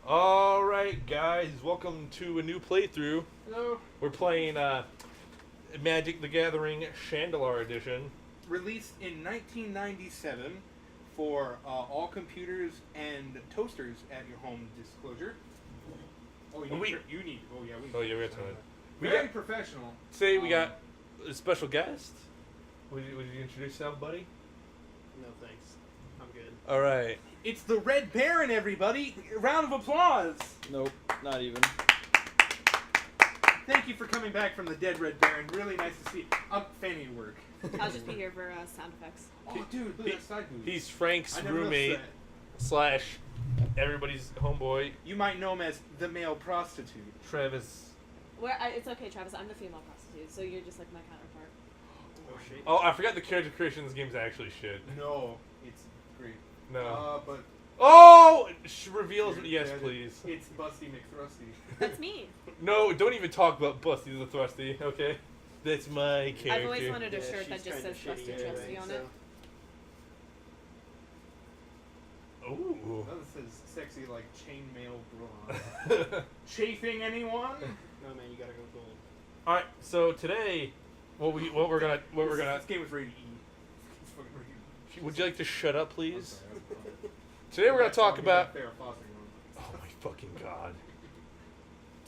Alright, guys, welcome to a new playthrough. Hello. We're playing Magic the Gathering Chandelar Edition. Released in 1997 for all computers and toasters at your home disclosure. Oh, you need. You need. Oh yeah, we. Oh, yeah, we got to it. We Very got- professional. Today we got a special guest. Would you introduce yourself, buddy? No thanks. I'm good. Alright. It's the Red Baron, everybody! Round of applause! Nope, not even. Thank you for coming back from the dead Red Baron. Really nice to see you. I'm fan of your work. I'll just be here for sound effects. Oh, dude, look at that side boob. He's Frank's I never noticed roommate that. / everybody's homeboy, You might know him as the male prostitute. Travis. It's okay, Travis. I'm the female prostitute, so you're just like my counterpart. Oh shit. Oh, I forgot the character creation in this game is actually shit. No, it's great. No. But Oh! Reveals. Yes, yeah, please. It's Busty McThrusty. That's me. No, don't even talk about Busty the Thrusty, okay? That's my character. I've always wanted a Yeah, shirt that she's just kinda says shitty Trusty anyway, Trusty on so- it. Ooh. That says sexy like chainmail bra. Chafing anyone? No man, you gotta go gold. Alright, so today, what we're gonna This game was rated E. It's fucking rated E. would you like to shut up, I'm please? sorry, I was wrong. Today we're gonna I'll talk give about. that Farrah Fawcett one. Oh my fucking god.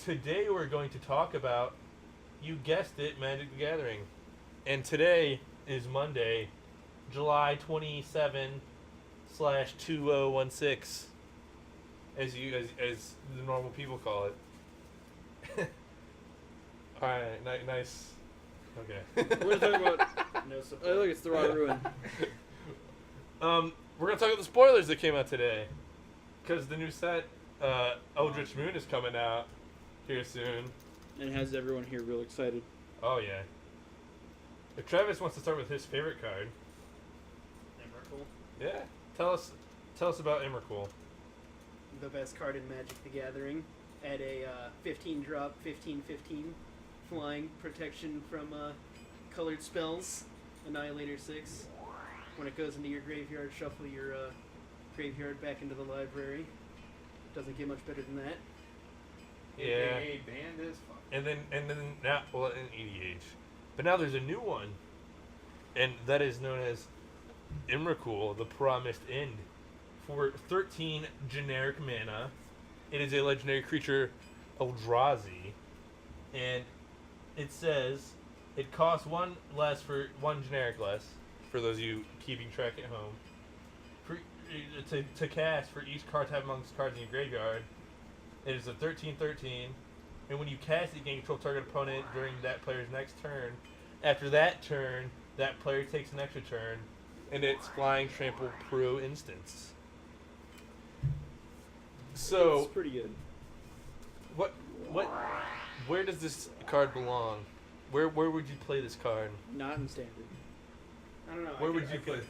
Today we're going to talk about, you guessed it, Magic the Gathering, and today is Monday, July 27/2016, as the normal people call it. All right, nice. Okay. We're gonna talk about. No support. Oh look, it's the Raw Ruin. We're gonna talk about the spoilers that came out today, because the new set, Eldritch Moon, is coming out here soon. And it has everyone here real excited. Oh yeah. If Travis wants to start with his favorite card, Emrakul. yeah, tell us about Emrakul. The best card in Magic the Gathering. At a 15 drop, 15/15 flying protection from colored spells. Annihilator 6. When it goes into your graveyard, shuffle your graveyard back into the library. Doesn't get much better than that. Yeah. AKA banned as fuck. And then now, well, in EDH, but now there's a new one, and that is known as Emrakul, the Promised End, for 13 generic mana. It is a legendary creature, Eldrazi, and it says it costs one generic less, for those of you keeping track at home, to cast for each card type amongst cards in your graveyard. It is a 13/13, and when you cast it, you can control target opponent during that player's next turn. After that turn, that player takes an extra turn, and it's flying, trample, pro instance. So, It's pretty good. where does this card belong? Where would you play this card? Not in standard. I don't know. Where would you play?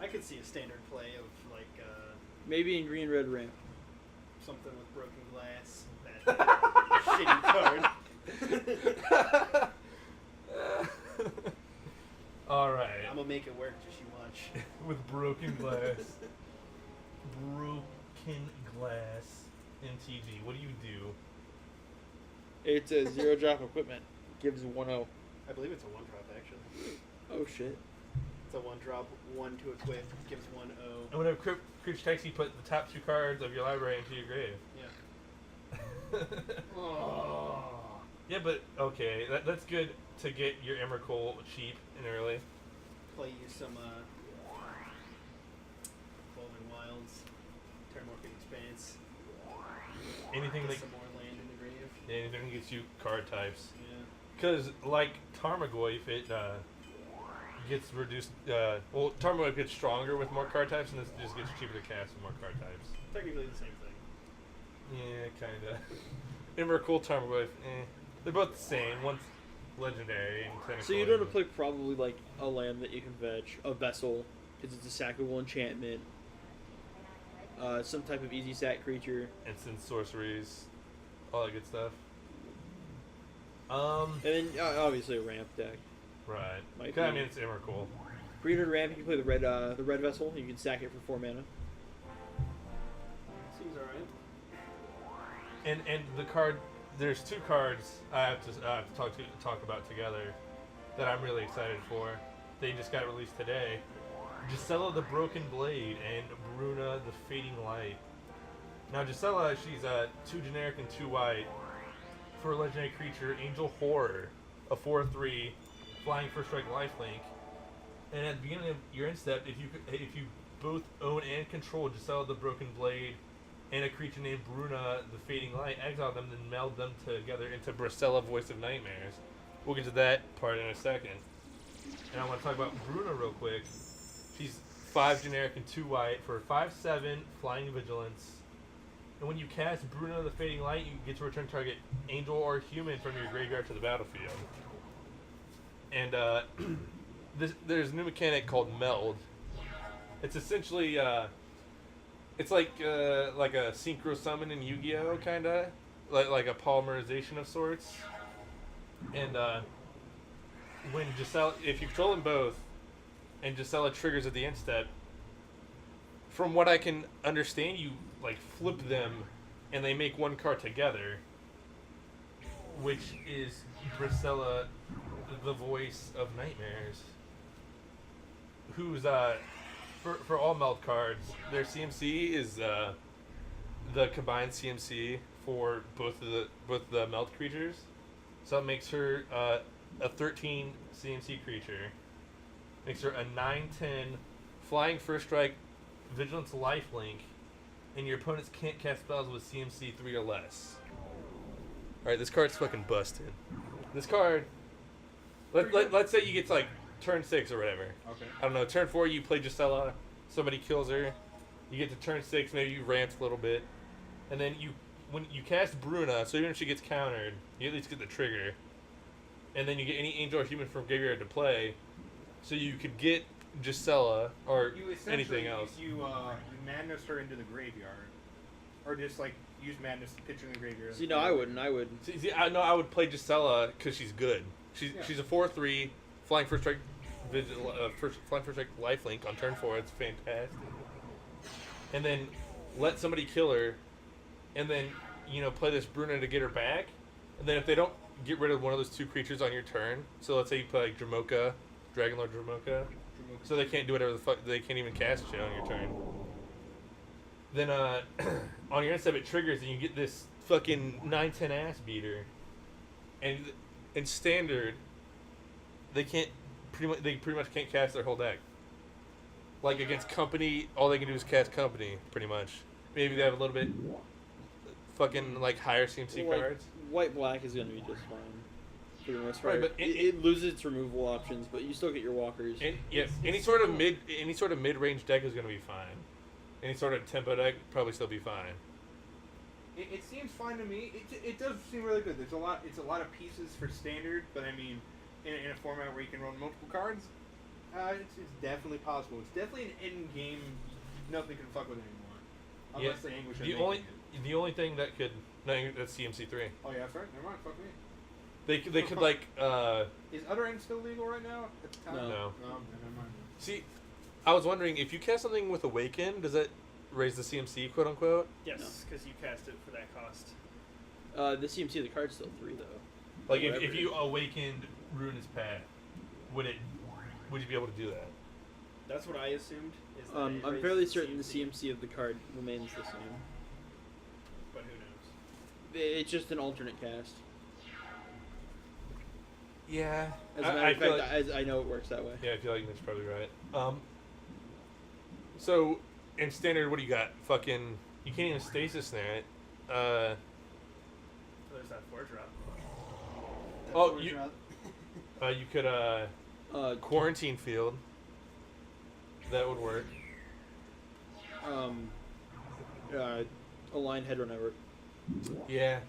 I could see a standard play of like Maybe in green red ramp. something with broken glass. That shitty card. All right. I'm gonna make it work. Just you watch. With broken glass. Broken glass. MTG. What do you do? It's a 0 drop equipment. Gives 1/0. I believe it's a one drop actually. Oh shit. It's a one drop, 1 to equip, gives 1/0. And whenever creature attacks, you put the top 2 cards of your library into your grave. Yeah. Oh. Yeah, but okay, that's good to get your Emrakul cheap and early. Play you some Falling Wilds, Terramorphic Expanse. Anything Get that some more land in the grave. anything that gets you card types. Yeah. Because like Tarmogoyf, it gets reduced. Well, Tarmogoyf gets stronger with more card types, and this just gets cheaper to cast with more card types. Technically the same thing. Yeah, kinda. Emrakul, Tarmogoyf, they're both the same. One's legendary and technical. So you don't want to play probably like a land that you can fetch, a vessel, because it's a sackable enchantment. Some type of easy sack creature. instant sorceries, all that good stuff. And then obviously a ramp deck. Right. Might 'Cause, I be. mean, it's Emrakul. Green red ramp, you can play the red vessel. You can sack it for 4 mana. Seems alright. And the card, there's two cards I have to talk about together that I'm really excited for. They just got released today. Gisela the Broken Blade and Bruna the Fading Light. Now Gisela, she's 2 generic and 2 white for a legendary creature, Angel Horror, a 4/3 flying first strike lifelink. And at the beginning of your end step, if you both own and control Gisela the Broken Blade and a creature named Bruna the Fading Light, exile them, then meld them together into Bracella Voice of Nightmares. We'll get to that part in a second. And I want to talk about Bruna real quick. She's 5 generic and 2 white for 5/7 flying vigilance. And when you cast Bruna the Fading Light, you get to return target angel or human from your graveyard to the battlefield. And there's a new mechanic called Meld. It's essentially it's like a synchro summon in Yu-Gi-Oh, kinda like a polymerization of sorts. And when Gisela, if you control them both, and Gisela triggers at the end step, from what I can understand, you like flip them, and they make one card together, which is Bracella, the Voice of Nightmares, who's for all Meld cards, their CMC is the combined CMC for both the Meld creatures, so it makes her a 13 CMC creature, makes her a 9/10 flying first strike vigilance lifelink, and your opponents can't cast spells with CMC 3 or less. Alright, this card's fucking busted. This card, let's say you get to like turn 6 or whatever. Okay. I don't know, turn 4 you play Gisela, somebody kills her, you get to turn 6, maybe you rant a little bit, and then when you cast Bruna, so even if she gets countered, you at least get the trigger, and then you get any angel or human from graveyard to play, so you could get Gisela or You essentially anything else. You madness her into the graveyard, or just like use madness to pitch her in the graveyard. See, no, I wouldn't. I would. See, I would play Gisela because she's good. She's a 4/3 flying first strike, flying first strike lifelink on turn 4. It's fantastic. And then let somebody kill her, and then play this Bruna to get her back. And then if they don't get rid of one of those 2 creatures on your turn, so let's say you play like Dramoka, Dragonlord Dramoka, so they can't do whatever the fuck, they can't even cast shit on your turn. Then on your end step it triggers and you get this fucking 9/10 ass beater. And in standard, they pretty much can't cast their whole deck. Like against Company, all they can do is cast Company, pretty much. Maybe they have a little bit fucking like higher CMC cards. White black is gonna be just fine for the most part. Right, but it loses its removal options, but you still get your walkers. And, yeah, any sort of mid-range deck is going to be fine. Any sort of tempo deck probably still be fine. It seems fine to me. It does seem really good. It's a lot of pieces for standard, but I mean, in a format where you can run multiple cards, it's definitely possible. It's definitely an end game. Nothing can fuck with it anymore, unless they anguish. The only thing that could that's CMC 3. Oh yeah, that's right. Never mind. Fuck me. They could like Is Utter End still legal right now at the time? No. No, never mind. See, I was wondering if you cast something with Awaken, does that raise the CMC, quote unquote? Yes, because you cast it for that cost. The CMC of the card's still 3 though. Like Whatever if it you is. awakened Ruinous Path, would you be able to do that? That's what I assumed. Is that it I'm raises fairly certain the CMC of the card remains the same. but who knows? It's just an alternate cast. Yeah. As a matter I of feel fact, I know it works that way. Yeah, I feel like that's probably right. So in standard, what do you got? Fucking, you can't even stasis snare it. So there's that 4-drop. Oh, you could quarantine field. That would work. Aligned Hedron Network. Yeah.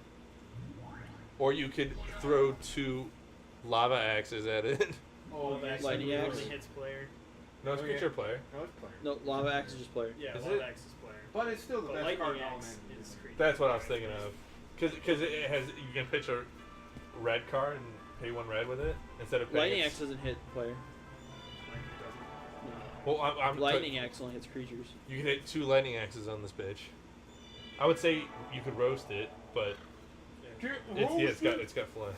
Or you could throw 2 lava axes at it. Oh, that Lightning only Axe. hits player. No, it's Oh, yeah. creature player. No, it's player. No, Lava Axe is just player. Yeah, Is Lava it? Axe is player. But it's still the But best Lightning card in all Axe Magic. is creature. That's what I was thinking of. Because it has, you can pitch a red card and pay 1 red with it instead of paying Lightning it. Axe doesn't hit player. Lightning doesn't. No. Well, I'm Lightning Axe only hits creatures. you can hit 2 lightning axes on this bitch. I would say you could roast it, but Here- it's got fun.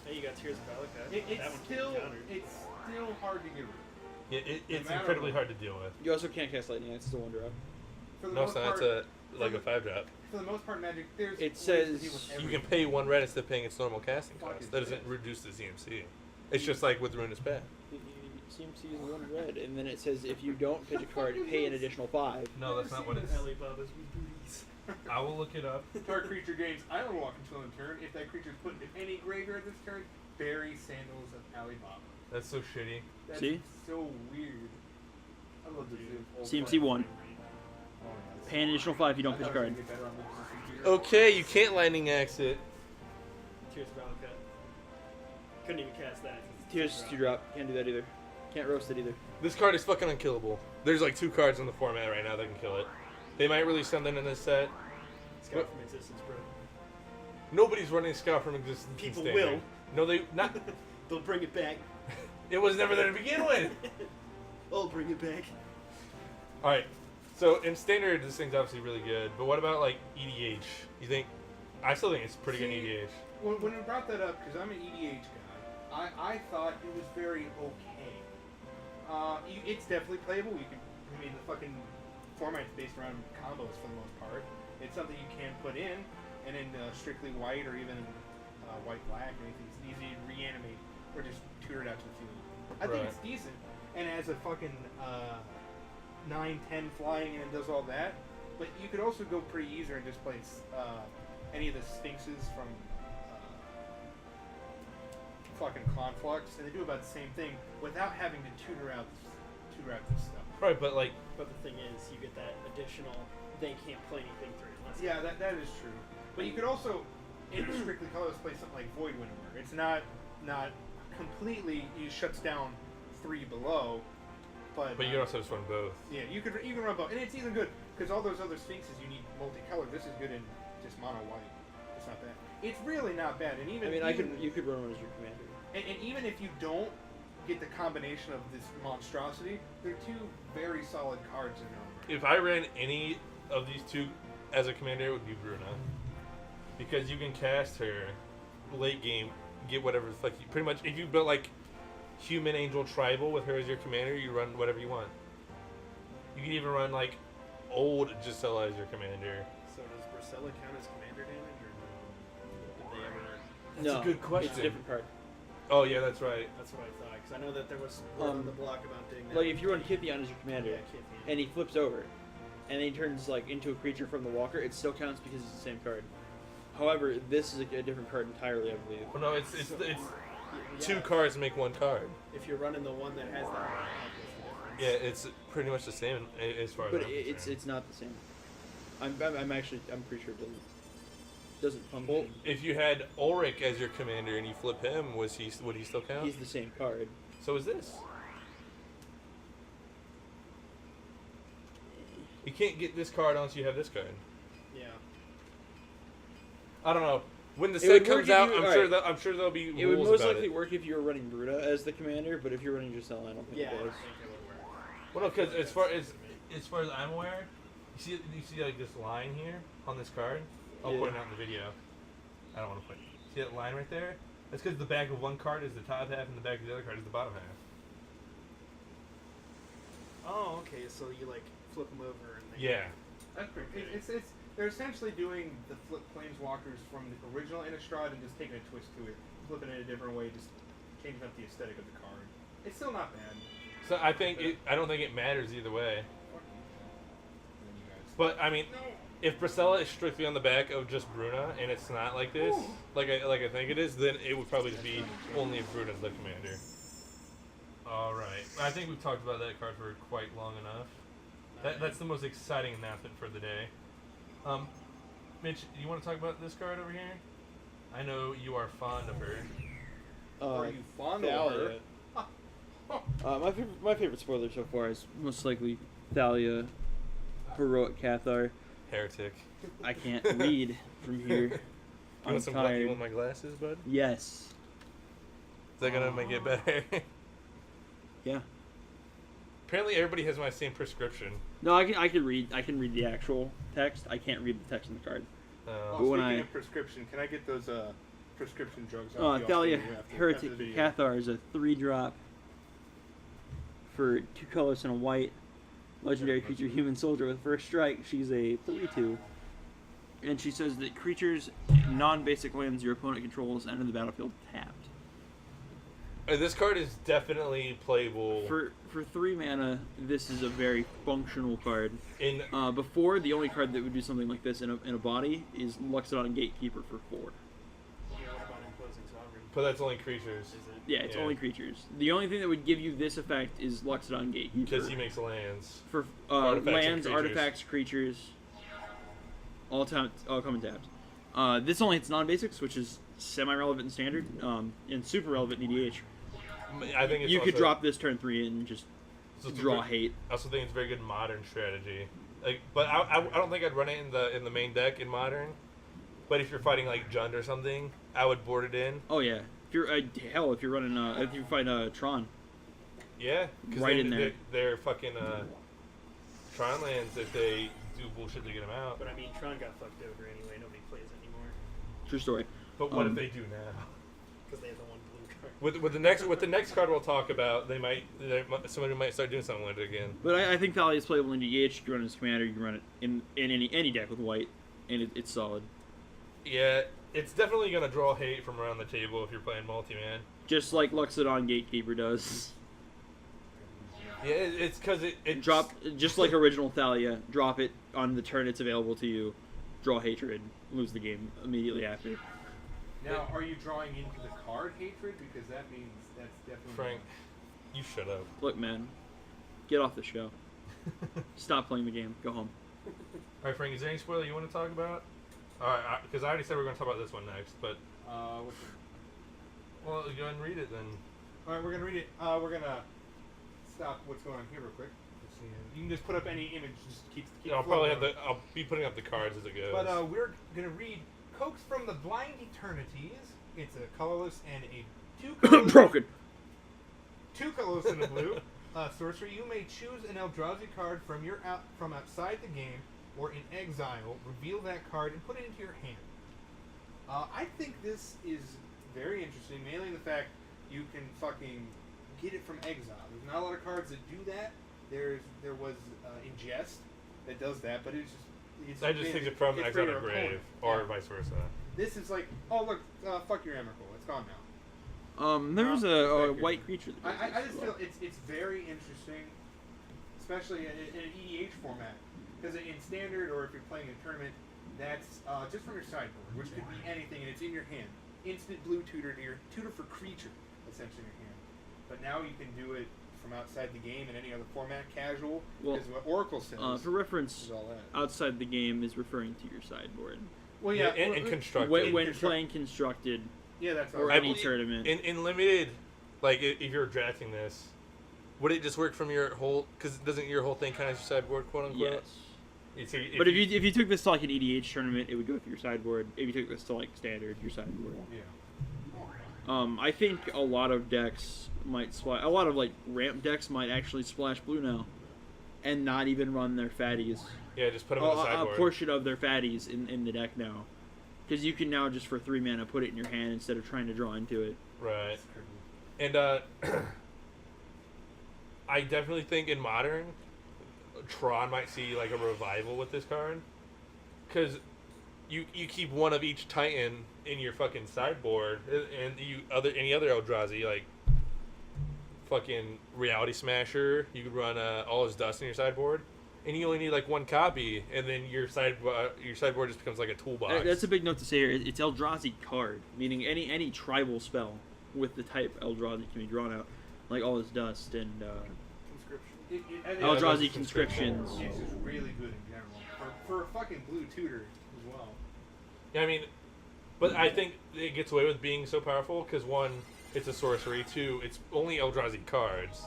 Hey, you got Tears of Valakut. It, That one it's can't be countered. still hard to get rid of. It's matter incredibly what. hard to deal with. You also can't cast lightning. It's still one drop. For the No, most so part, that's like a 5-drop. for the most part, Magic. There's It ways says to deal with You everything. can pay 1 red instead of paying its normal casting Fuck cost. is That doesn't this? reduce the CMC. It's just like with Ruinous Path. CMC is one red, and then it says if you don't pitch a card, pay an additional 5. No, that's not what it's. Alibaba's wee booties. I will look it up. Target creature gains Island Walk until end turn. If that creature is put into any graveyard this turn, bury Sandals of Alibaba. That's so shitty. That's See? so weird. I love this. old CMC friend. 1. Oh, yes. Pay an additional 5 if you don't I pitch a thought it was card. gonna get better on Lucas's computer. Okay, you can't lightning axe it. Tears of Valakut. Couldn't even cast that. Tears 2 drop. Can't do that either. Can't roast it either. This card is fucking unkillable. There's like 2 cards in the format right now that can kill it. They might release something in this set. Scout from existence, bro. Nobody's running Scout from existence. in People Standard. will. No, they not. They'll bring it back. It was never there to begin with. I'll bring it back. All right. So in Standard, this thing's obviously really good. But what about like EDH? You think? I still think it's pretty good in See, EDH. When we brought that up, because I'm an EDH guy, I thought it was very okay. It's definitely playable. You can, I mean, the fucking format's based around combos for the most part. It's something you can put in, and in strictly white or even white black or anything, it's easy to reanimate or just tutor it out to the field. I think Right. it's decent, and as a fucking 9-10 flying and it does all that. But you could also go pretty easy and just play any of the Sphinxes from fucking Conflux, and they do about the same thing without having to tutor out this stuff. Right, but like, But the thing is, you get that additional. They can't play anything through it. Unless Yeah, that is true. But you could also, in strictly colorless, play something like Void Winnower. It's not completely. It shuts down 3 below, but you can also just run both. yeah, you can run both, and it's even good because all those other Sphinxes you need multicolored. This is good in just mono white. It's not bad. It's really not bad, and even I mean, even, you could run one as your commander. and even if you don't get the combination of this monstrosity, they're 2 very solid cards in their own right. If I ran any of these 2 as a commander, it would be Bruna. Because you can cast her late game, get whatever the fuck you, pretty much. If you built like Human Angel Tribal with her as your commander, you run whatever you want. You can even run like old Gisela as your commander. So does Bracella count as commander damage, or no? Did they ever? That's No, a good question. It's a different card. Oh yeah, that's right. That's what I thought, because I know that there was word on the block about doing that. Like if you run Kithion as your commander, Yeah, Kithian. and he flips over, and he turns like into a creature from the walker, it still counts because it's the same card. However, this is a different card entirely, I believe. Well, no, it's Yeah, 2 cards make 1 card. If you're running the one that has that, what's the Yeah, difference? it's pretty much the same as far as But I'm it's concerned. not the same. I'm pretty sure it doesn't function. Well, if you had Ulrich as your commander and you flip him, would he still count? He's the same card. So is this. You can't get this card unless you have this card. Yeah. I don't know. When the It set would work comes if out, you- I'm alright. sure I'm sure there'll be It would rules most about likely it. work if you were running Bruta as the commander, but if you're running Giselle, I don't think Yeah, it I does. think it would work. Well, no, because as far as I'm aware, you see like this line here on this card. I'll Yeah. point it out in the video. I don't want to put. See that line right there? That's because the back of one card is the top half and the back of the other card is the bottom half. Oh, okay. So you like flip them over and they Yeah. That's pretty. It's they're essentially doing the flip Planeswalkers from the original Innistrad and just taking a twist to it, flipping it a different way, just changing up the aesthetic of the card. It's still not bad. So I don't think it matters either way. Fuck you. And you guys. But I mean, if Bracella is strictly on the back of just Bruna and it's not like this, like I think it is, then it would probably just be only if Bruna's the commander. All right, I think we've talked about that card for quite long enough. That's the most exciting announcement for the day. Mitch, you want to talk about this card over here? I know you are fond of her. Are you fond of her? Thalia. My favorite spoiler so far is most likely Thalia, Heroic Cathar. Heretic. I can't read from here. You I'm want you tired. want my glasses, bud? Yes. Is that gonna make it better? Yeah. apparently everybody has my same prescription. No, I can read the actual text. I can't read the text in the card. Oh, But when speaking I- of prescription, can I get those prescription drugs? off you Thalia after the Heretic video? Cathar is a 3-drop for 2 colors and a white. Legendary creature, human soldier with first strike. She's a 3/2. And she says that creatures, non-basic lands your opponent controls enter the battlefield tapped. This card is definitely playable. For 3 mana, this is a very functional card. In Before, the only card that would do something like this in a body is Luxodon Gatekeeper for 4. Yeah, what about Imposing Sovereign? but that's only creatures Is it? Yeah, it's Yeah. only creatures. The only thing that would give you this effect is Luxodon Gatekeeper. because he makes lands. For Artifacts and lands, creatures. artifacts, creatures, all come tapped. This only hits non-basics, which is semi-relevant in standard, and super relevant in EDH. I think it's You could also- drop this turn 3 and just it's also draw very- hate. I also think it's a very good modern strategy. Like, but I don't think I'd run it in the main deck in modern. But if you're fighting like Jund or something, I would board it in. Oh yeah, if you're if you're running if you fight Tron, Yeah, because Right in there. They're fucking Tron lands. If they do bullshit to get them out. But I mean, Tron got fucked over anyway. Nobody plays anymore true story. But what if they do now? because they have the one blue card. With the next card we'll talk about, somebody might start doing something with it again. But I think Thalia is playable in EDH. You can run it as commander. You can run it in any deck with white, and it's solid. Yeah, it's definitely gonna draw hate from around the table if you're playing multi-man. Just like Luxodon Gatekeeper does. Yeah, it's because it Drop just like original Thalia. Drop it on the turn it's available to you. Draw hatred. Lose the game immediately after. Now, are you drawing into the card hatred? Because that means that's definitely Frank, you shut up. Look, man, get off the show. Stop playing the game. Go home. All right, Frank, is there any spoiler you want to talk about? All right, because I already said we are going to talk about this one next, but What's well, go ahead and read it then. all right, we're gonna read it. We're gonna stop what's going on here real quick. Let's see. You can just put up any image. Just keep. I'll probably have I'll be putting up the cards as it goes. But we're gonna read Coax from the Blind Eternities. It's a colorless and a two colorless, Broken. two colorless and a blue. Sorcery. You may choose an Eldrazi card from outside the game or in exile. Reveal that card and put it into your hand. I think this is very interesting, mainly the fact you can fucking get it from exile. There's not a lot of cards that do that. There was Ingest that does that, but it's I just take it from it's exile for to your grave, opponent. or Yeah. vice versa. This is like, oh look, fuck your Emrakul, it's gone now. There's No, a thank you. white creature. That does I this just as well. feel it's very interesting, especially in an EDH format, because in standard or if you're playing a tournament, that's just from your sideboard, which could be anything, and it's in your hand. Instant blue tutor to your tutor for creature, essentially in your hand. But now you can do it from outside the game in any other format, casual. Well, is what Oracle says. For reference, is all that. outside the game is referring to your sideboard. Well, yeah, and constructed. When Construct- playing constructed yeah, that's or all. I any believe- tournament. In limited, like if you're drafting this, would it just work from your whole? Because doesn't your whole thing kind of sideboard, quote unquote? Yes. But But if you took this to like an EDH tournament, it would go through your sideboard. If you took this to like standard, your sideboard. Yeah. I think a lot of decks might splash. A lot of like ramp decks might actually splash blue now, and not even run their fatties. yeah, just put them on the A sideboard. portion of their fatties in the deck now, because you can now just for 3 mana put it in your hand instead of trying to draw into it. Right. And I definitely think in modern, Tron might see like a revival with this card, because you keep one of each Titan in your fucking sideboard, and any other Eldrazi like fucking Reality Smasher, you could run All His Dust in your sideboard, and you only need like one copy, and then your sideboard just becomes like a toolbox. That's a big note to say here. It's Eldrazi card, meaning any tribal spell with the type Eldrazi can be drawn out, like All His Dust and Conscription. I think Yeah, Eldrazi that's conscriptions. It's just really good in general for a fucking blue tutor as well. Yeah, I mean, but I think it gets away with being so powerful because 1, it's a sorcery. 2, it's only Eldrazi cards,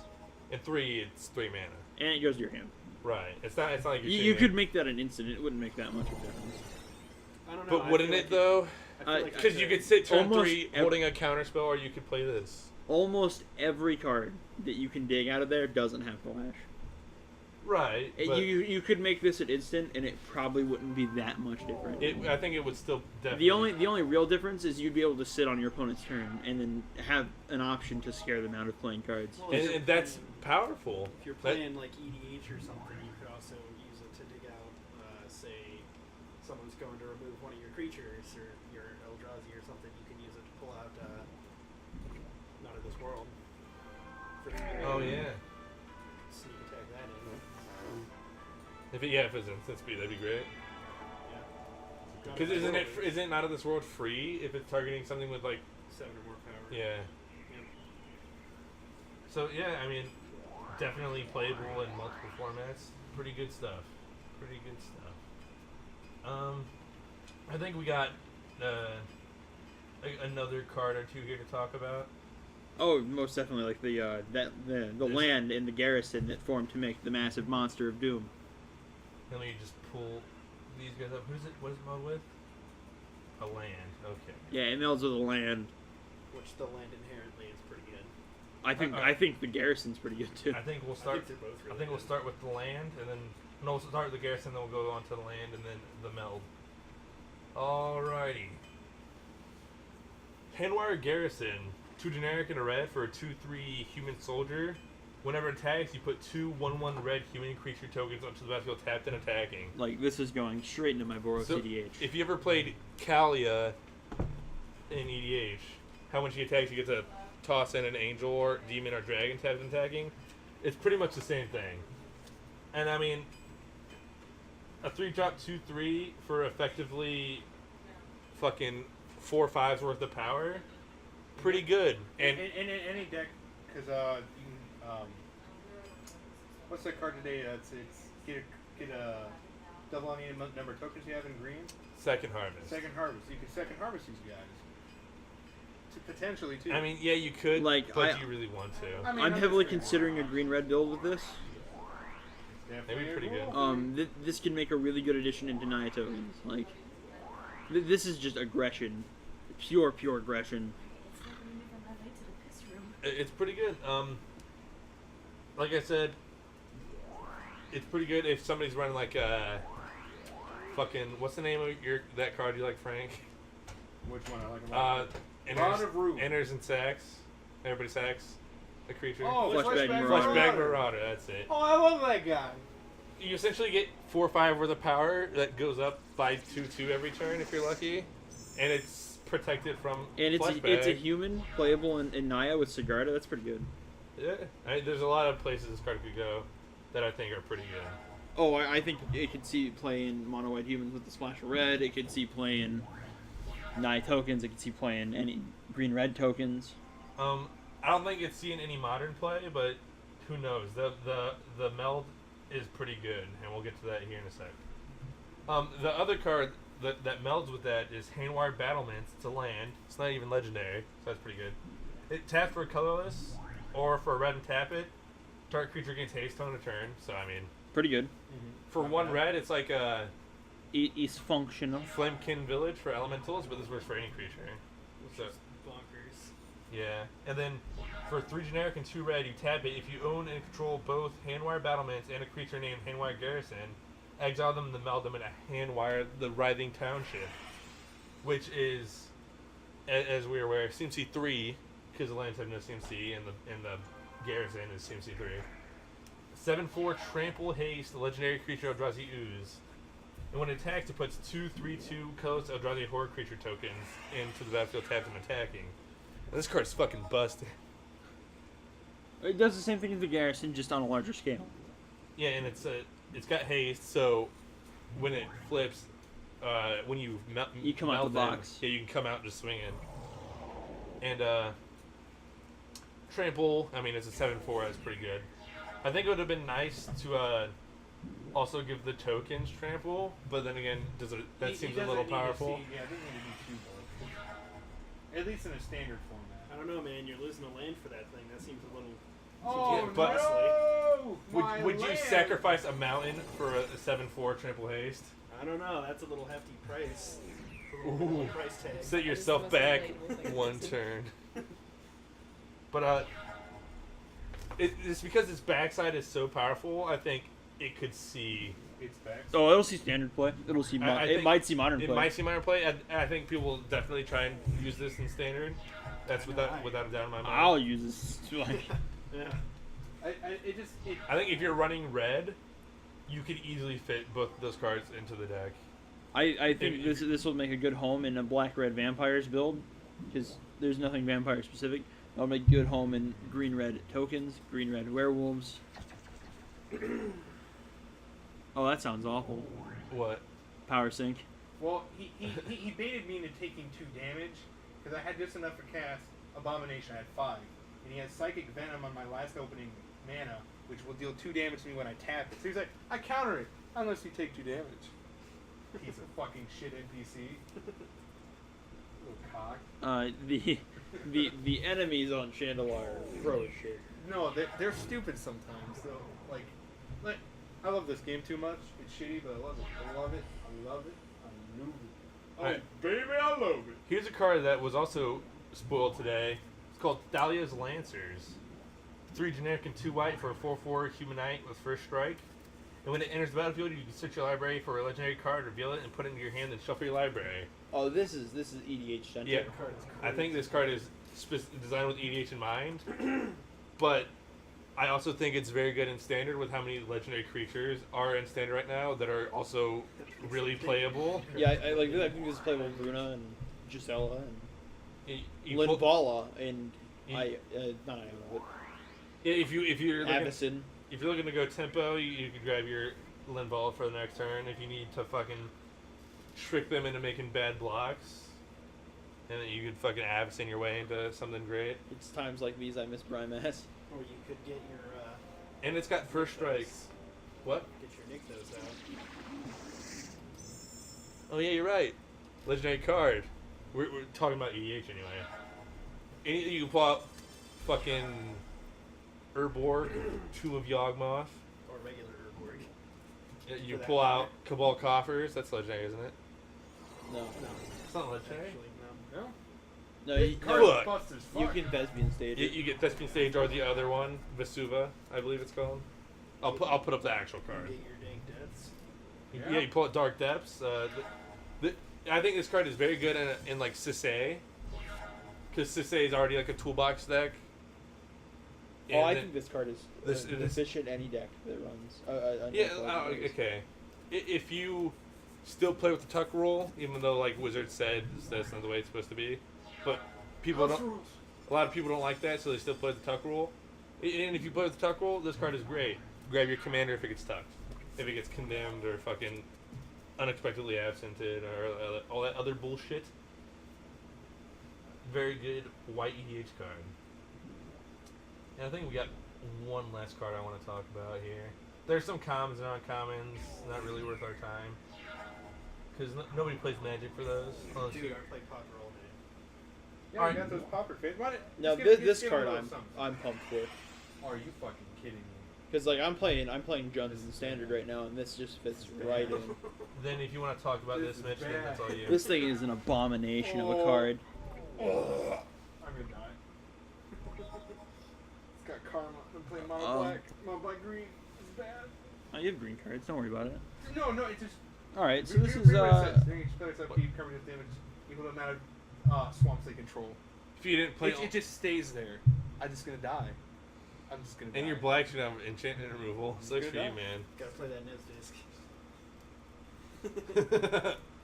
and 3, it's 3 mana. And it goes to your hand. Right. It's not like you're You shitting could me. make that an instant. It wouldn't make that much of a difference. I don't know. But I wouldn't feel it like though? I feel like I Because you could sit turn Almost 3 holding a counter spell, or you could play this. Almost every card that you can dig out of there doesn't have Flash. Right. But You could make this an instant, and it probably wouldn't be that much different. I think it would still definitely. The only real difference is you'd be able to sit on your opponent's turn and then have an option to scare them out of playing cards. Well, And that's powerful. If you're That- playing like EDH or something, you could also use it to dig out, say, someone's going to remove one of your creatures or your Eldrazi or something. You can use it to pull out Not of This World. For Oh yeah. sneak attack that in. If it's instant speed, that'd be great. Yeah. Because isn't it Not of This World free if it's targeting something with like 7 or more power? yeah. Yep. So yeah, I mean, definitely playable in multiple formats. Pretty good stuff. Pretty good stuff. I think we got another card or two here to talk about. Oh, most definitely, like the land in the garrison that formed to make the massive monster of doom. Let me just pull these guys up. Who's it? What is it mod with? A land. Okay. Yeah, it melds with the land. Which the land inherently is pretty good. I think the garrison's pretty good too. I think we'll I start. think they're both really I think we'll good. start with the land, and then we'll start with the garrison, then we'll go on to the land, and then the meld. Alrighty. Handwire Garrison, 2 generic and a red for a 2/3 human soldier. Whenever it attacks, you put 2 1/1 red human creature tokens onto the battlefield tapped and attacking. Like, this is going straight into my Boros So, CDH. if you ever played Kalia in EDH, how when she attacks, you get to toss in an angel or demon or dragon tapped and attacking. It's pretty much the same thing. And I mean, a 3-drop 2/3 for effectively fucking 4/5s worth of power, pretty good. And in any deck, because you can, what's that card today? It's get a double on any number of tokens you have in green. second harvest. Second harvest. You can second harvest these guys. Potentially too. I mean, yeah, you could, Like, but I- you really want to. I mean, I'm I'm heavily just saying. considering a green-red build with this. Definitely Maybe pretty good. This can make a really good addition into Naya tokens. Like, this is just aggression, pure aggression. It's pretty good. Like I said, it's pretty good if somebody's running like fucking what's the name of that card you like, Frank? Which one I like a lot. Enters, of Rue. enters and sacks. Everybody sacks a creature. Oh, Fleshbag Marauder. Fleshbag Marauder. That's it. Oh, I love that guy. You essentially get 4 or 5 worth of power that goes up by 2/2 every turn if you're lucky, and it's protected from And it's a Fleshbag. human playable in Naya with Sigarda. That's pretty good. Yeah, there's a lot of places this card could go that I think are pretty good. Oh, I think it could see playing mono white humans with the splash of red. It could see playing Naya tokens. It could see playing any green red tokens. I don't think it's seeing any modern play, but who knows? The meld is pretty good, and we'll get to that here in a sec. The other card that melds with that is Handwire Battlements. It's a land. It's not even legendary, so that's pretty good. It taps for a colorless, or for a red and tap it. Target creature gains haste on a turn. So I mean, Pretty good. for 1 red, it's like a It is functional. Flamekin Village for elementals, but this works for any creature. So Bonkers. yeah, and then for 3 generic and 2 red, you tap it. If you own and control both Handwire Battlements and a creature named Handwire Garrison, exile them and meld them in a Handwire the Writhing Township, which is, as we are aware, CMC 3 because the lands have no CMC and the Garrison is CMC 3. 7/4 Trample Haste, legendary creature Eldrazi Ooze. And when it attacks, it puts 2/3/2 colorless Eldrazi Horror creature tokens into the battlefield tapped and attacking. And this card's fucking busted. It does the same thing as the Garrison, just on a larger scale. Yeah, and it's got haste, so when it flips, when you You come out meld the them, box. yeah, you can come out just swinging. And trample, I mean, it's a 7/4. That's pretty good. I think it would have been nice to also give the tokens trample, but then again, that seems a little powerful. Yeah, it doesn't need to be too bulky. At least in a standard format. I don't know, man. You're losing a land for that thing. That seems a little. Oh, Yeah, but- no! My Would you land! sacrifice a mountain for a 7/4 trample haste? I don't know. That's a little hefty price. Ooh. Price tag. Set That yourself is the most back relatable thing I've one ever seen. turn. But it's because its backside is so powerful. I think it could see. It's back. Oh, it'll see standard play. It'll see. I It think might see modern It play. might see minor play. I think people will definitely try and use this in standard. That's without a doubt in my mind. I'll use this. Like, Yeah. It I think if you're running red, you could easily fit both of those cards into the deck. I think If- this will make a good home in a black red vampires build, because there's nothing vampire specific. It'll make a good home in green red tokens, green red werewolves. Oh, that sounds awful. What? Power sync. Well, he baited me into taking 2 damage because I had just enough to cast Abomination. I had 5, and he has Psychic Venom on my last opening mana, which will deal 2 damage to me when I tap it. So he's like, I counter it unless you take 2 damage. Piece of fucking shit NPC. Little cock. The enemies on Chandelier are pro as shit. No, they're stupid sometimes. So like, I love this game too much. It's shitty, but I love it. I love it. I love it. I love it. Oh, Alright. baby, I love it. Here's a card that was also spoiled today. It's called Thalia's Lancers. 3 generic and 2 white for a 4/4 humanite with first strike. And when it enters the battlefield, you can search your library for a legendary card, reveal it, and put it into your hand and shuffle your library. Oh, this is EDH centric. Yeah, I think this card is designed with EDH in mind, but I also think it's very good in standard with how many legendary creatures are in standard right now that are also really playable. Yeah, I like. I think this is playable with Bruna and Gisela and You pull- Linvala and you- not Iona, but if you're looking, Avacyn. if you're looking to go tempo, you can grab your Linval for the next turn. If you need to fucking trick them into making bad blocks, and then you could fucking Avacyn your way into something great. It's times like these I miss Brymass. Or you could get your And it's got first strike. What? get your Nykthos out. Oh yeah, you're right. Legendary card. We're talking about EDH anyway. You can pull out fucking Urborg, Tomb of Yawgmoth. Or regular Urborg. You For that pull out matter. Cabal Coffers. That's legendary, isn't it? No, No, It's not legendary. actually, no. No? no, This you, card Look. is bust as you fuck. can Thespian stage. You get Thespian Stage or the other one, Vesuva, I believe it's called. I'll put up the actual You card. get your Dank Deaths. Yeah, you pull out Dark Depths. I think this card is very good in like Sisay, because Sisay is already like a toolbox deck. Oh, I And think this card is this- it is- efficient any deck that runs. yeah, okay. If you still play with the tuck rule, even though like Wizard said that's not the way it's supposed to be, but people don't. A lot of people don't like that, so they still play the tuck rule. And if you play with the tuck rule, this card is great. Grab your commander if it gets tucked, if it gets condemned or fucking unexpectedly absented or all that other bullshit. Very good white EDH card. And I think we got one last card I want to talk about here. There's some commons and uncommons, not really worth our time. Because nobody plays Magic for those. Unless Dude, you- I play Pauper all day. Yeah, Alright. I got those popper face. Why did, No, just give- this just give card me a little I'm something. pumped for, Are you fucking kidding me? because like I'm playing Juns in standard right now, and this just fits right in. Then if you want to talk about This this, is Mitch, then that's all bad. you. This thing is an abomination of a Oh. card. I'm gonna die. It's got karma. I'm playing mono black. Mono black green. It's bad. Oh, you have green cards. Don't worry about it. No, it just. All right, so Read- this read is what it says. During each player's upkeep, permanent damage equal to the amount of swamps they control. If you didn't play, It just stays there. I'm just gonna die. I'm just gonna die. and your blacks should have enchantment removal. Sucks Good for you, enough. man. Gotta play that Nez disc.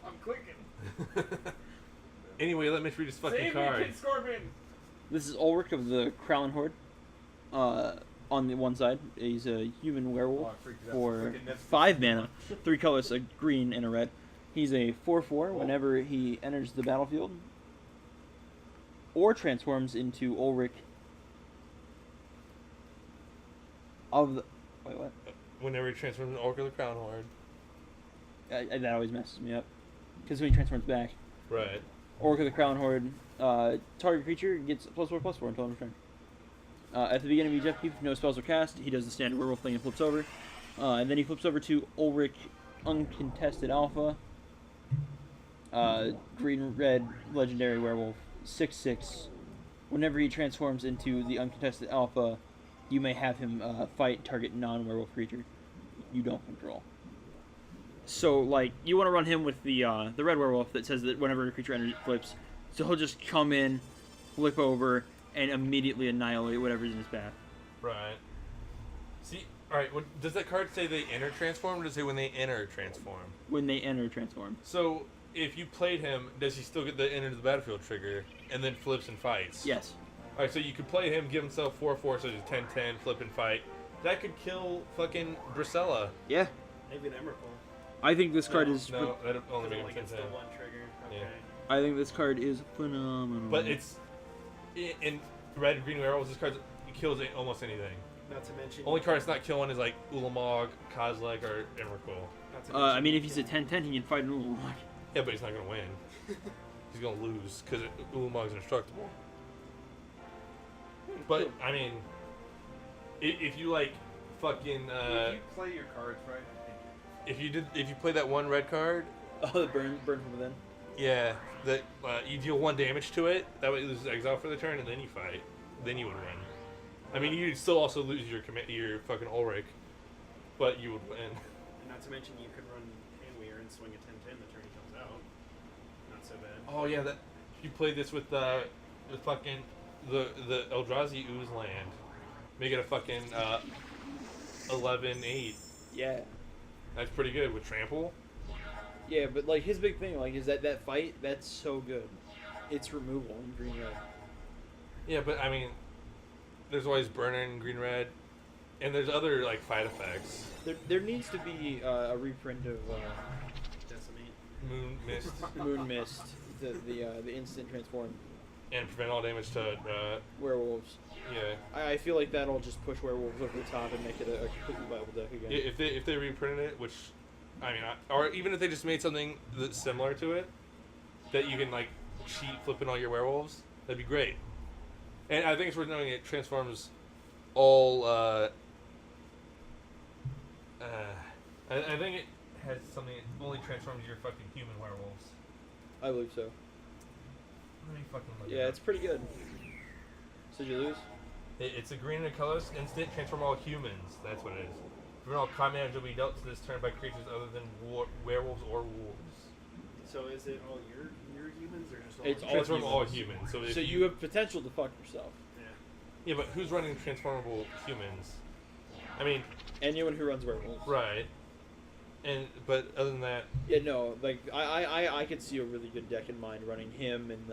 I'm clicking. Anyway, let Mitch read his fucking Save card. me, Kid Scorpion. This is Ulrich of the Krallen Horde. On the one side, he's a human werewolf Oh, I freaked out. for Freaking Nez- 5 mana, 3 colors, a green and a red. He's a 4/4 whenever he enters the battlefield, or transforms into Ulrich of the. Wait, what? Whenever he transforms into Orc of the Crown Horde. That always messes me up, because when he transforms back, Right. Orc of the Crown Horde, target creature gets +4/+4 until end of turn. At the beginning of each upkeep, if no spells are cast, he does the standard werewolf thing and flips over. And then he flips over to Ulrich Uncontested Alpha. Green-red legendary werewolf, 6/6. Whenever he transforms into the Uncontested Alpha, you may have him fight target non-werewolf creature. you don't control. So like you want to run him with the red werewolf that says that whenever a creature enters, it flips. So he'll just come in, flip over, and immediately annihilate whatever's in his path. Right. See, alright, does that card say they enter transform, or does it say when they enter transform? When they enter transform. So, if you played him, does he still get the enter the battlefield trigger, and then flips and fights? Yes. Alright, so you could play him, give himself 4/4, so he's 10/10, flip and fight. That could kill fucking Bracella. Yeah. Maybe an Emrakul. I think this card is. No, that'd only Because make it only him gets the 10/10. one trigger. Okay. Yeah. I think this card is phenomenal. But it's in red and green werewolves. This card kills almost anything. Not to mention. Only card it's not killing is like Ulamog, Kozilek, or Emrakul. Not to I mention mean, you if he's a 10/10, he can fight an Ulamog. Yeah, but he's not gonna win. He's gonna lose because Ulamog's indestructible. But I mean, if you like fucking if you play your cards right, I think if you play that one red card, Oh, the burn from within. yeah, that you deal 1 damage to it. That way it loses exile for the turn, and then you fight. Then you would win. I mean, you'd still also lose your fucking Ulrich, but you would win. And not to mention you could run Handweir and swing a 10/10 the turn he comes out. Not so bad. Oh yeah, that you played this with fucking the Eldrazi Ooze land. Make it a fucking 11/8. Yeah. That's pretty good with trample. Yeah, but like his big thing, like, is that fight. That's so good. It's removal in green red. Yeah, but I mean, there's always burning green red, and there's other like fight effects. There needs to be a reprint of Decimate. Moon mist Moon Mist, the instant transform and prevent all damage to werewolves. yeah. I feel like that'll just push werewolves over the top and make it a completely viable deck again. If they reprinted it, which I mean, or even if they just made something that's similar to it, that you can like cheat flipping all your werewolves, that'd be great. And I think it's worth knowing it transforms all. I think it has something that only transforms your fucking human werewolves. I believe so. Let me fucking look. Yeah, it's pretty good. So did you lose? It's a green and a colorless instant. Transform all humans. That's what it is. Prevent all combat damage will be dealt to this turn by creatures other than werewolves or wolves. So is it all your humans or just all? It's all Transform humans. all humans. So, if So you have potential to fuck yourself. Yeah. Yeah, but who's running transformable humans? I mean, Anyone who runs werewolves. right. But other than that, Yeah, no, like I could see a really good deck in mind running him and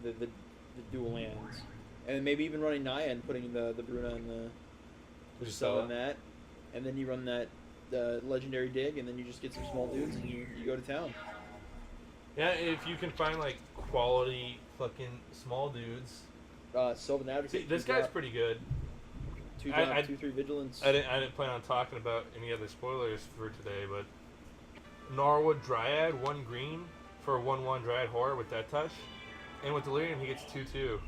the dual lands, and maybe even running Naya and putting the Bruna and the Cell in that, and then you run that legendary dig, and then you just get some small dudes and you go to town. yeah, if you can find like quality fucking small dudes. Sylvan Advocate. See, this guy's pretty good. 2 I- drop, I- 2/3 vigilance. I didn't plan on talking about any other spoilers for today, but Norwood Dryad, 1 green for a 1/1 Dryad Horror with that touch, and with Delirium he gets 2/2.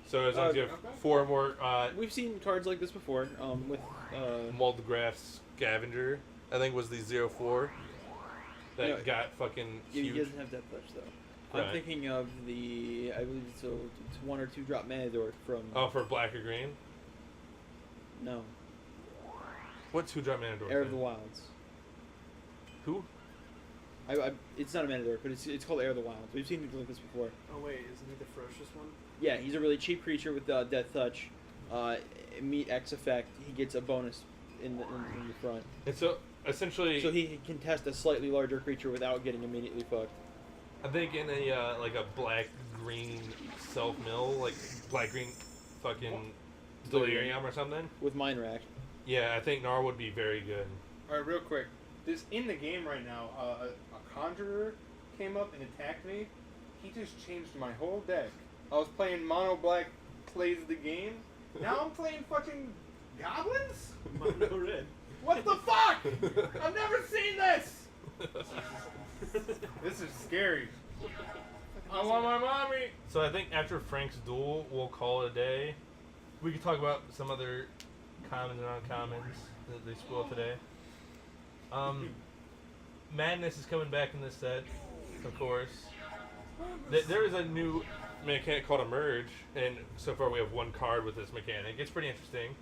So as long as you have Okay. 4 more We've seen cards like this before. With Multigraph Scavenger, I think was the 0/4 that No, got fucking he huge. doesn't have that touch though. I'm Right. thinking of I believe it's 1 or 2 drop Manador from. Oh, for black or green? No, What 2-drop Manador? Heir of thing? the Wilds. Who? It's not a Manador, but it's called Heir of the Wilds. We've seen things like this before. Oh wait, isn't he the ferocious one? Yeah, he's a really cheap creature with Death Touch. Meet X effect, he gets a bonus in the front. And so essentially, So he can test a slightly larger creature without getting immediately fucked. I think in a like a black green self mill, like black green fucking Delirium or something. With Mind Rack. Yeah, I think Nar would be very good. All right, real quick. This in the game right now. A conjurer came up and attacked me. He just changed my whole deck. I was playing mono black, plays the game. Now I'm playing fucking goblins. Mono red. What the fuck? I've never seen this. This is scary. I want my mommy. So I think after Frank's duel, we'll call it a day. We could talk about some other commons and uncommons that they spoiled today. Madness is coming back in this set, of course. There is a new mechanic called a merge, and so far we have 1 card with this mechanic. It's pretty interesting.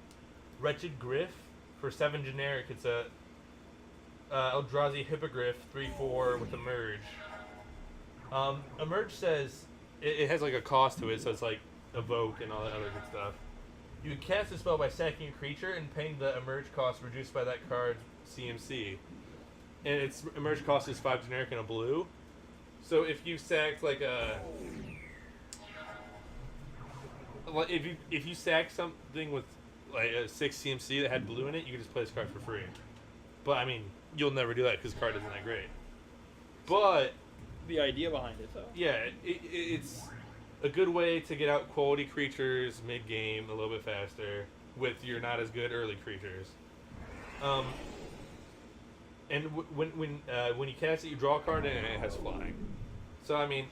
Wretched Griff For 7 generic, it's a Eldrazi Hippogriff 3/4 with Emerge. Emerge says it has like a cost to it, so it's like evoke and all that other good stuff. You can cast a spell by sacking a creature and paying the Emerge cost reduced by that card's CMC. And its Emerge cost is 5 generic and a blue. So if you sacked like a if you sack something with like a 6 CMC that had blue in it, you could just play this card for free. But I mean, you'll never do that because the card isn't that great. But The idea behind it, though. yeah, it's a good way to get out quality creatures mid game a little bit faster with your not as good early creatures. And when you cast it, you draw a card and it has flying. So I mean,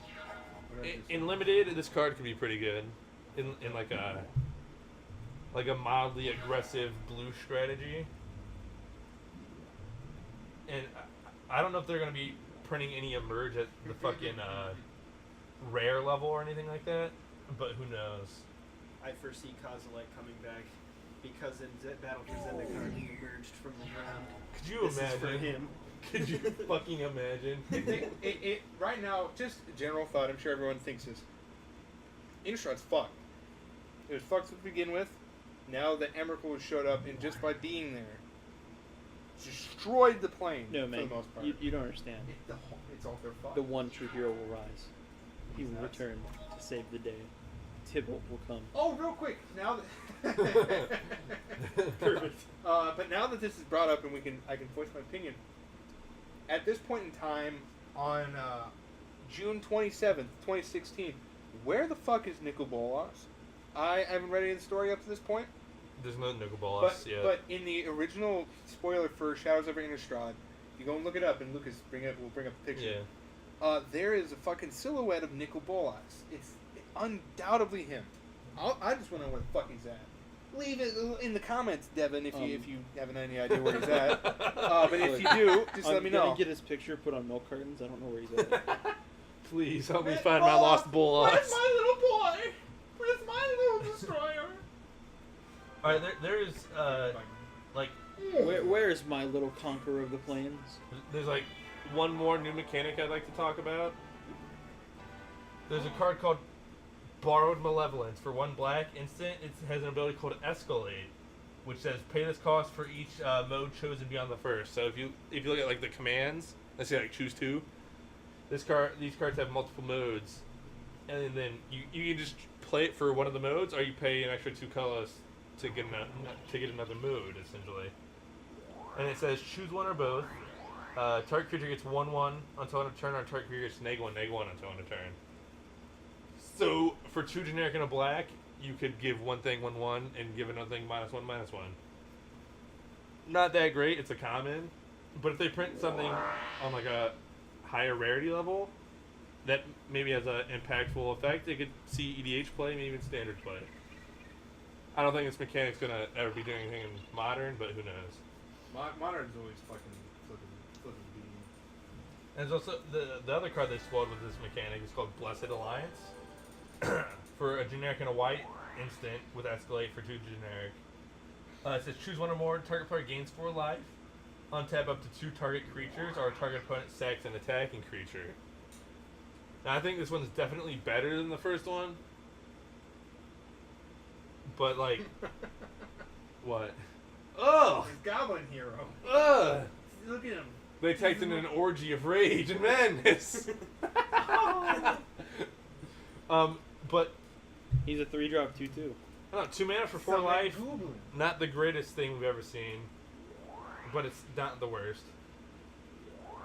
in limited, this card could be pretty good. In like a mildly aggressive blue strategy. And I don't know if they're gonna be printing any Emerge at the fucking rare level or anything like that, but who knows? I foresee Kozilek coming back because in Battle for Zendikar he emerged from the ground. Could you This is for imagine? him. Could you fucking imagine? It right now, just a general thought. I'm sure everyone thinks this. Innistrad's fucked. It was fucked to begin with. Now that Emrakul has showed up, and just by being there, destroyed the plane No, for man, the most part. you don't understand. It's all their fault. The one true hero will rise. He will Nuts. return to save the day. Tybalt will come. Oh, real quick, now that Perfect. but now that this is brought up and I can voice my opinion. At this point in time, on June 27th, 2016, where the fuck is Nicol Bolas? I haven't read any of the story up to this point. There's no Nicol Bolas yet. But in the original spoiler for Shadows over Innistrad, you go and look it up, and Lucas will bring up the picture. Yeah. There is a fucking silhouette of Nicol Bolas. It's undoubtedly him. I just want to know where the fuck he's at. Leave it in the comments, Devin, if you have any idea where he's at. But if you do, just let me I'm know. gonna get his picture put on milk cartons. I don't know where he's at. Please help me find my lost Bolas. Where's my little boy? Where's my little destroyer? Alright, there is like Where's my little conqueror of the plains? there's like one more new mechanic I'd like to talk about. There's a card called Borrowed Malevolence. For 1 black instant, it has an ability called Escalade, which says pay this cost for each mode chosen beyond the first. So if you look at like the commands, let's say like choose 2. These cards have multiple modes, and then you can just play it for one of the modes, or you pay an extra 2 colors to get another mode essentially. And it says choose one or both. Target creature gets 1/1 until end of turn, or target creature gets -1/-1 until end of turn. So for 2 generic and a black, you could give one thing 1/1 and give another thing -1/-1. Not that great. It's a common, but if they print something on like a higher rarity level that maybe has an impactful effect, it could see EDH play, maybe even standard play. I don't think this mechanic's gonna ever be doing anything in modern, but who knows? Modern's always fucking flipping beating. And there's also the other card they spoiled with this mechanic is called Blessed Alliance. For a generic and a white instant with Escalate for 2 generic. It says choose one or more. Target player gains 4 life. Untap up to 2 target creatures, or a target opponent sacks an attacking creature. Now I think this one's definitely better than the first one. But like, what? Ugh! He's Goblin Hero. Ugh! Look at him. They typed in an orgy of rage and madness. But He's a 3-drop 2/2. I don't know, 2 mana for 4 Sound like life. Goblin. Not the greatest thing we've ever seen, but it's not the worst.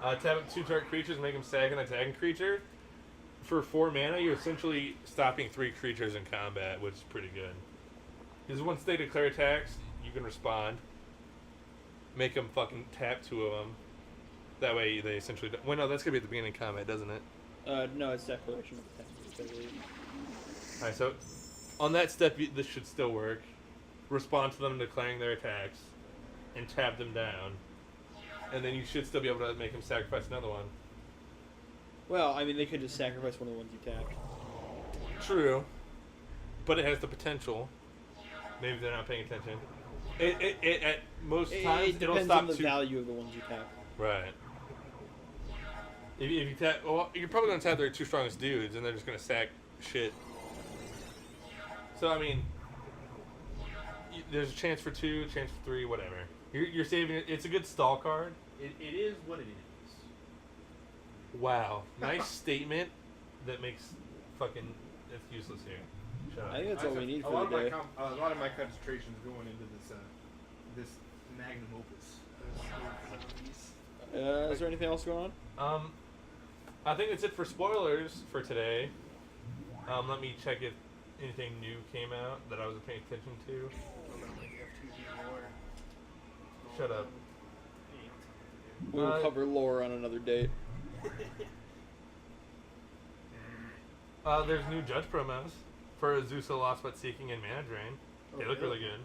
Tap up 2 target creatures, make them sack an attacking creature. For 4 mana, you're essentially stopping 3 creatures in combat, which is pretty good. Because once they declare attacks, you can respond. Make them fucking tap 2 of them. That way they essentially don't. Well, no, that's going to be at the beginning of combat, doesn't it? No, it's declaration of attacks, I believe. Alright, so on that step, this should still work. Respond to them declaring their attacks, and tap them down. And then you should still be able to make them sacrifice another one. Well, I mean, they could just sacrifice one of the ones you tapped. True. But it has the potential. Maybe they're not paying attention. It at most It times it'll depends stop on the two. value of the ones you tap. Right. If you tap, well, you're probably gonna tap their two strongest dudes, and they're just gonna stack shit. So I mean, there's a chance for 2, chance for 3, whatever. You're saving it. It's a good stall card. It is what it is. Wow, nice statement. That makes fucking it's useless here. Shut up. I think that's all we need a for lot the of day. my a lot of my concentration is going into this magnum opus. Is there anything else going on? I think that's it for spoilers for today. Let me check if anything new came out that I wasn't paying attention to. Shut up. We'll cover lore on another date. There's new Judge promos for Azusa, Lost But Seeking, and Mana Drain. They look really good.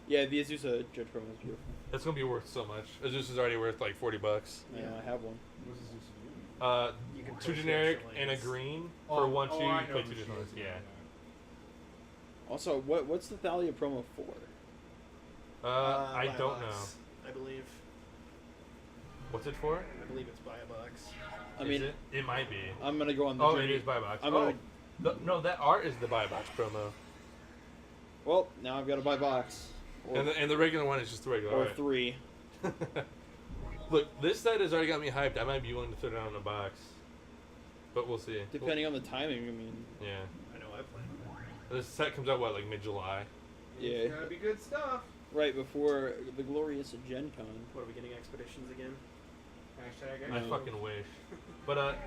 Yeah, the Azusa Judge promo is beautiful. It's gonna be worth so much. Azusa's already worth like $40. Yeah, I have one. What's this used to do? You can 2 push generic extra and a lanes. green for 1, 2. I You know play the 2 different ones. machine. Yeah. Also, what's the Thalia promo for? I Buy a don't know. box, I believe. What's it for? I believe it's buy a box. I Is mean, it? It might be. I'm gonna go on the Oh, journey. it is buy box. I'm Oh, gonna- no, that art is the buy box promo, Well, now I've got to buy box. Or, and the regular one is just the regular. or art. 3. Look, this set has already got me hyped. I might be willing to throw it out in a box, but we'll see. Depending on the timing, I mean, Yeah, I know I plan on it. this set comes out what, like mid-July. yeah, It's gotta be good stuff. right before the glorious Gen Con. What, are we getting expeditions again? Hashtag I No. fucking wish. But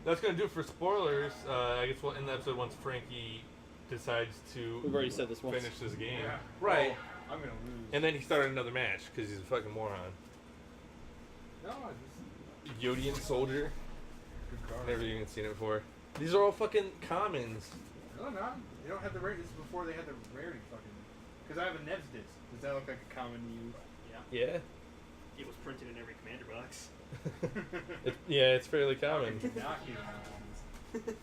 that's gonna do it for spoilers. I guess we'll end the episode once Frankie decides to We've already said this once. finish this game. Yeah. Right. Oh, I'm gonna lose. And then he started another match because he's a fucking moron. No, Yodian Soldier. good card. Never even seen it before. These are all fucking commons. No, not. They don't have the rarity. This is before they had the rarity fucking. Because I have a Nev's disc. Does that look like a common to you? Yeah. It was printed in every commander box. It's fairly common. Not even ones.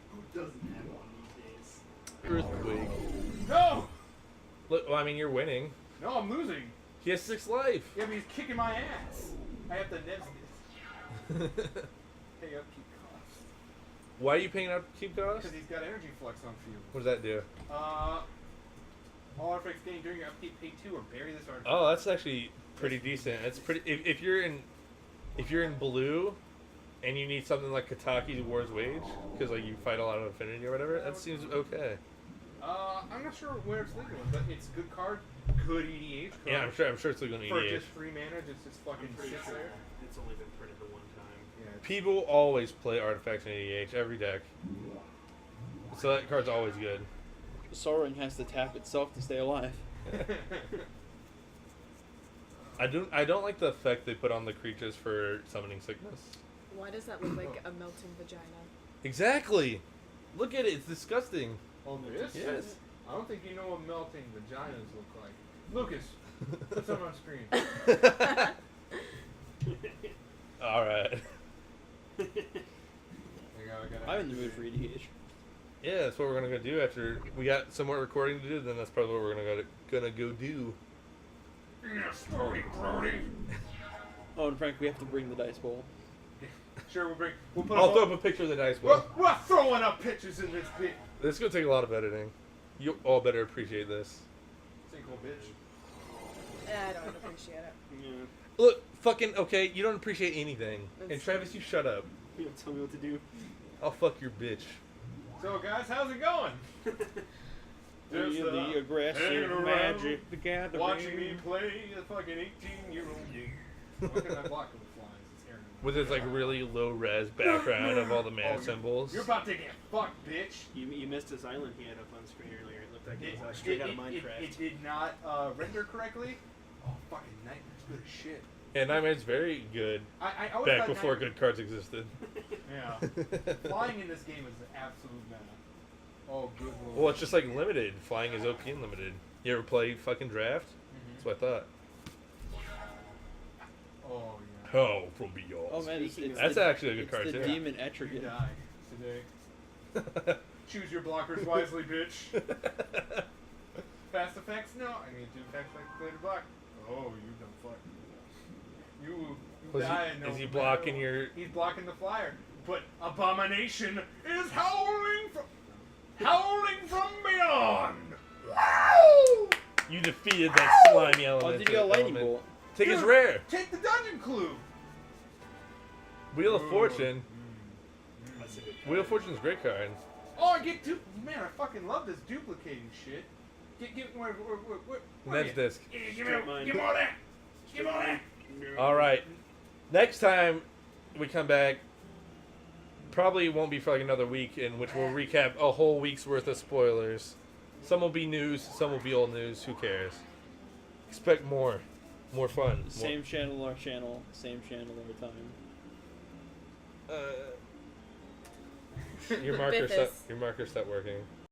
Who doesn't have one these days? Earthquake. No! Look, well, I mean, you're winning. No, I'm losing. He has 6 life. Yeah, but he's kicking my ass. I have the Nev's disc. Pay upkeep cost. Why are you paying out keep cost? Because he's got energy flux on field. What does that do? All artifacts gained during your upkeep pay 2 or bury this artifact. Oh, that's actually pretty decent. It's pretty. If you're in blue, and you need something like Kataki's War's Wage, because like you fight a lot of affinity or whatever, that seems okay. I'm not sure where it's legal, but it's a good card. Good EDH card. Yeah, I'm sure it's legal in For EDH. just 3 mana, just fucking I'm pretty sits sure there. it's only been printed the one time. Yeah, it's- People always play artifacts in EDH every deck, so that card's always good. Soaring has to tap itself to stay alive. I don't like the effect they put on the creatures for summoning sickness. Why does that look like a melting vagina? Exactly. Look at it. It's disgusting. Oh, this? Yes. I don't think you know what melting vaginas look like. Lucas, put some on screen. All right. There you go, I got I'm in the mood for EDH. Yeah, that's what we're gonna go do after we got some more recording to do. Then that's probably what we're gonna go do. Oh, and Frank, we have to bring the dice bowl. Sure, we'll put I'll them throw up. up a picture of the dice bowl. We're throwing up pictures in this bit. This is gonna take a lot of editing. You all better appreciate this. Single bitch. I don't appreciate it. Yeah. Look, fucking okay. You don't appreciate anything. And That's- Travis, you shut up. You don't tell me what to do. I'll fuck your bitch. So, guys, how's it going? Just, the aggressive hanging around, Magic the Gathering. watching me play a fucking 18-year-old game. What can I block with the flies? It's Aaron. With his like really low res background of all the mana Oh, symbols. You're about to get fucked, bitch. You missed his island he had up on screen earlier. It looked like it It, was straight out of it, Minecraft. it did not render correctly. Oh, fucking Nightmare's good as shit. And Nightmare's very good I always back thought before Nightmare- good cards existed. Yeah. Flying in this game is the absolute meta. Oh, good lord. Well, it's just like limited. Flying is OP and limited. You ever play fucking draft? That's what I thought. Oh, yeah. Oh, from beyond. Oh man, it's Speaking of- That's the, actually a good it's card the too. Demon You Etrigan. die today. Choose your blockers wisely, bitch. fast effects? No. I need 2 effects like Glitter Block. Oh, you dumb fuck. You die. No Is he matter blocking what. your? He's blocking the flyer. But Abomination is howling from beyond. Wow! You defeated that slimy element. Why did you go lightning bolt? Take his Dude, rare. Take the dungeon clue. Wheel of Fortune. That's a good Wheel of card. Fortune's a great card. Oh, I get man, I fucking love this duplicating shit. Give where Ned's disc. Give me all that. Give me all that. All right. Next time we come back, probably won't be for like another week, in which we'll recap a whole week's worth of spoilers. Some will be news, some will be old news. Who cares? Expect more fun. Same channel, our channel. Same channel, our time. Your marker Biffus. stopped working.